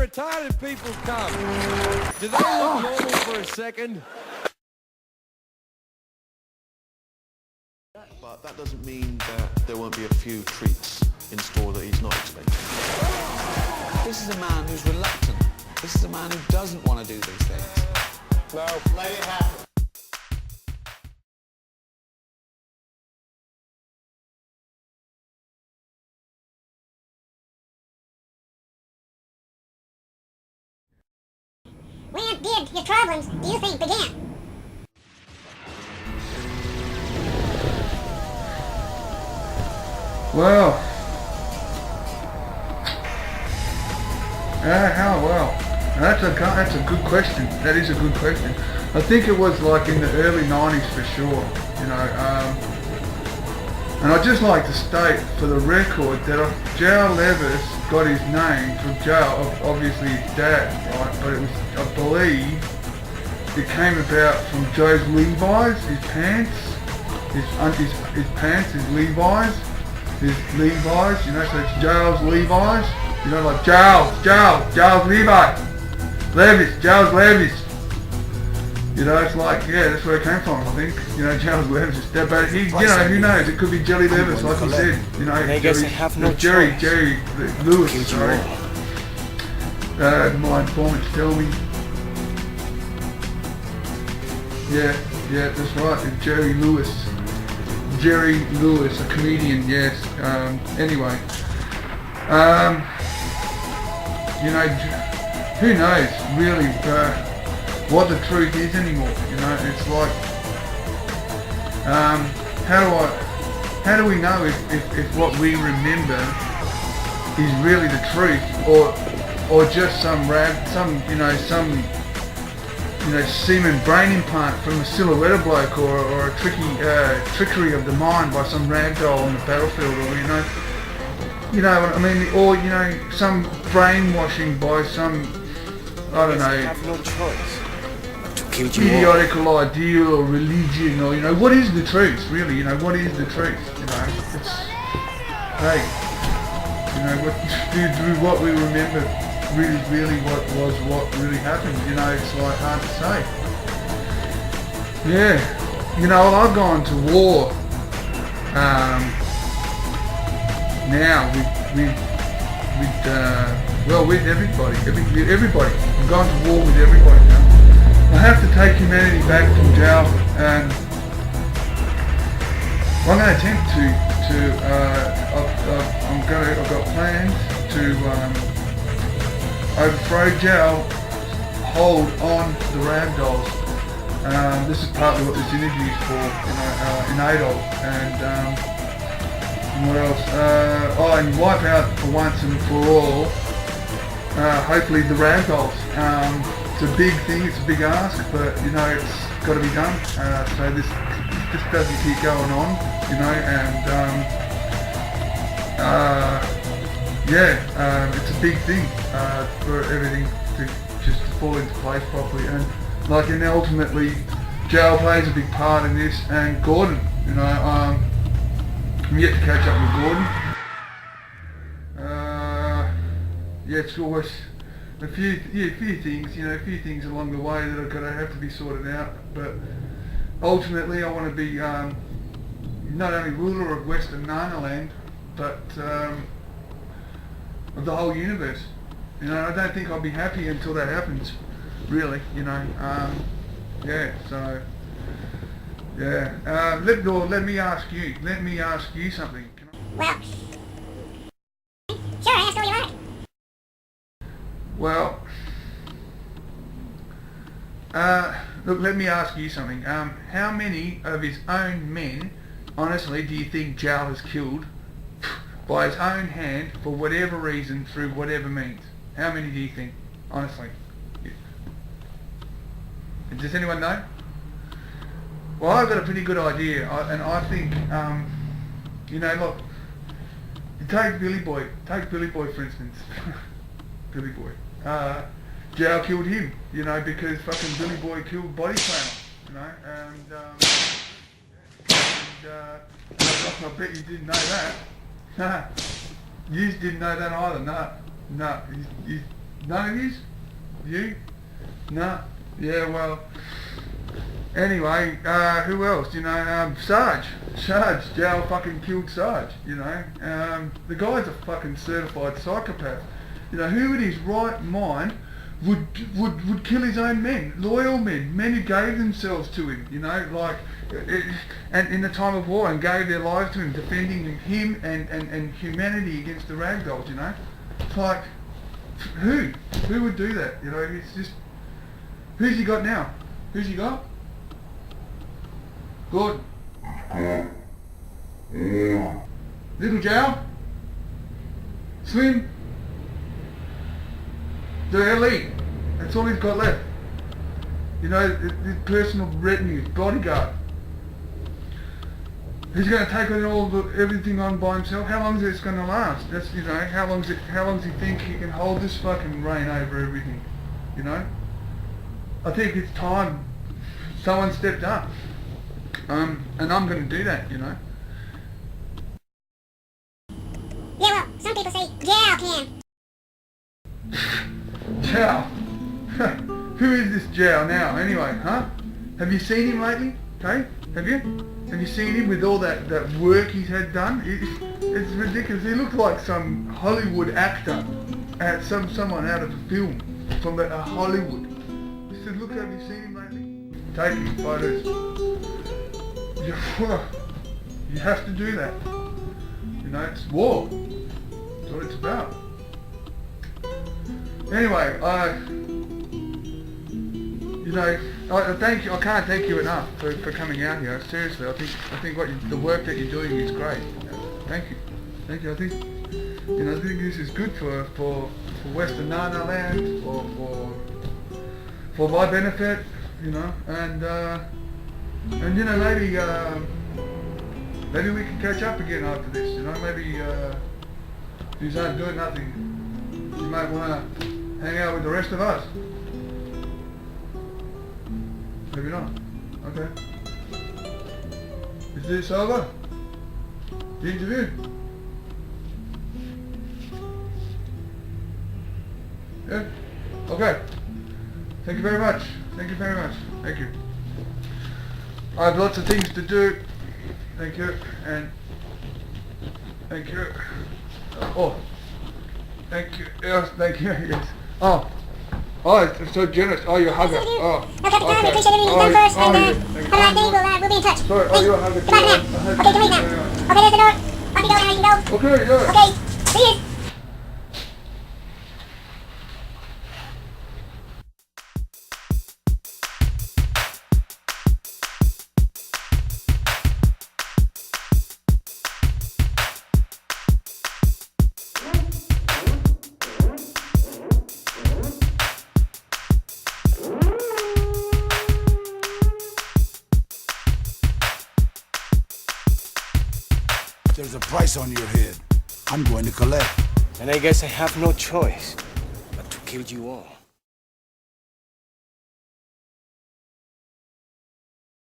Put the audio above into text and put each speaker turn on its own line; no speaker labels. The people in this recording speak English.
retarded people come? Do they look normal for a second?
But that doesn't mean that there won't be a few treats in store that he's not expecting.
This is a man who's reluctant. This is a man who doesn't want to do these things.
No, let it happen.
When did your problems, do you think, begin?
Well, well, that's a good question. That is a good question. I think it was like in the early 90s for sure, you know. And I'd just like to state for the record that Joe Levis got his name from Joe, obviously his dad, right? But it was, I believe, it came about from Joe's Levi's, his pants, his pants, his Levi's. His Levi's, you know, so it's Giles Levi's, you know, like Giles Levi, Giles Levis, you know, it's like, yeah, that's where it came from, I think, you know, Giles Levis, but he, you know, who knows, it could be Jelly Levis, like you said, you know, Jerry Lewis, sorry, my informants tell me, yeah, that's right, it's Jerry Lewis, a comedian, yes. Anyway, you know, who knows really what the truth is anymore? You know, it's like, how do we know if what we remember is really the truth, or just some semen brain implant from a silhouette bloke, or a trickery of the mind by some ragdoll on the battlefield, or you know what I mean, or you know, some brainwashing by some, I don't know,
Have no choice but to kill you
idiotical ideal or religion, or you know, what is the truth really? You know, what is the truth? You know, it's, hey, you know, what we remember really what really happened, you know, it's like hard to say. Yeah, you know, I've gone to war now with everybody. I've gone to war with everybody now. I have to take humanity back from jail, and I'm going to attempt I've got plans to overthrow jail, hold on the ragdolls. This is partly what this interview is for, you know, in Adolf, and what else? And wipe out for once and for all, hopefully the ragdolls. It's a big thing, it's a big ask, but you know, it's got to be done. So this doesn't keep going on, you know, and it's a big thing for everything to just fall into place properly, and ultimately, jail plays a big part in this, and Gordon, you know, I'm yet to catch up with Gordon. It's always a few things, you know, a few things along the way that are going to have to be sorted out, but ultimately I want to be not only ruler of Western Nanaland, but of the whole universe. You know, I don't think I'll be happy until that happens, really, you know. Let me ask you something.
Well, sure, ask all you like.
Well, look, let me ask you something. How many of his own men, honestly, do you think Jal has killed by his own hand for whatever reason, through whatever means? How many do you think, honestly? Does anyone know? Well, I've got a pretty good idea, and I think, you know, look, take Billy Boy for instance. Billy Boy. Jal killed him, you know, because fucking Billy Boy killed Body Slammer, you know, and I bet you didn't know that. You didn't know that either, no, None of yous? You? No? Yeah, well... Anyway, who else? You know, Sarge. Joe fucking killed Sarge, you know. The guy's a fucking certified psychopath. You know, who in his right mind would kill his own men, loyal men who gave themselves to him, you know, like, and in the time of war, and gave their lives to him, defending him and humanity against the ragdolls, you know. It's like, who would do that, you know? It's just, who's he got now? Who's he got? Good. Little Joe? Slim? The elite. That's all he's got left. You know, his personal retinue, his bodyguard. He's going to take on everything on by himself. How long is this going to last? That's, you know, how long does he think he can hold this fucking reign over everything? You know? I think it's time someone stepped up. And I'm going to do that, you know.
Yeah, well, some people say Jow can.
Jow. Who is this Jow now, anyway, huh? Have you seen him lately? Okay? Have you? Have you seen him with all that work he's had done? It's ridiculous. He looks like some Hollywood actor, someone out of a film from Hollywood. He said, look, have you seen him lately? Taking photos. You have to do that. You know, it's war. That's what it's about. Anyway, you know, I thank you. I can't thank you enough for coming out here. Seriously, I think the work that you're doing is great. Thank you. I think, you know, I think this is good for Western Nana land, for my benefit, you know, and you know, maybe we can catch up again after this, you know, maybe you aren't doing nothing. You might want to hang out with the rest of us. Maybe not. Okay. Is this over? The interview? Yeah? Okay. Thank you very much. Thank you very much. Thank you. I have lots of things to do. Thank you. And thank you. Oh. Thank you. Yes, thank you. Yes. Oh. Oh, it's so generous. Oh, you're a hugger. Oh.
Okay, I appreciate everything you've done first, and have a nice day. We'll be in touch.
Sorry, oh, you're a hugger.
Goodbye now. Okay, can leave now. Okay, there's the door. Off you go now, you can go.
Okay, yeah.
Okay, see you.
There's a price on your head. I'm going to collect.
And I guess I have no choice but to kill you all.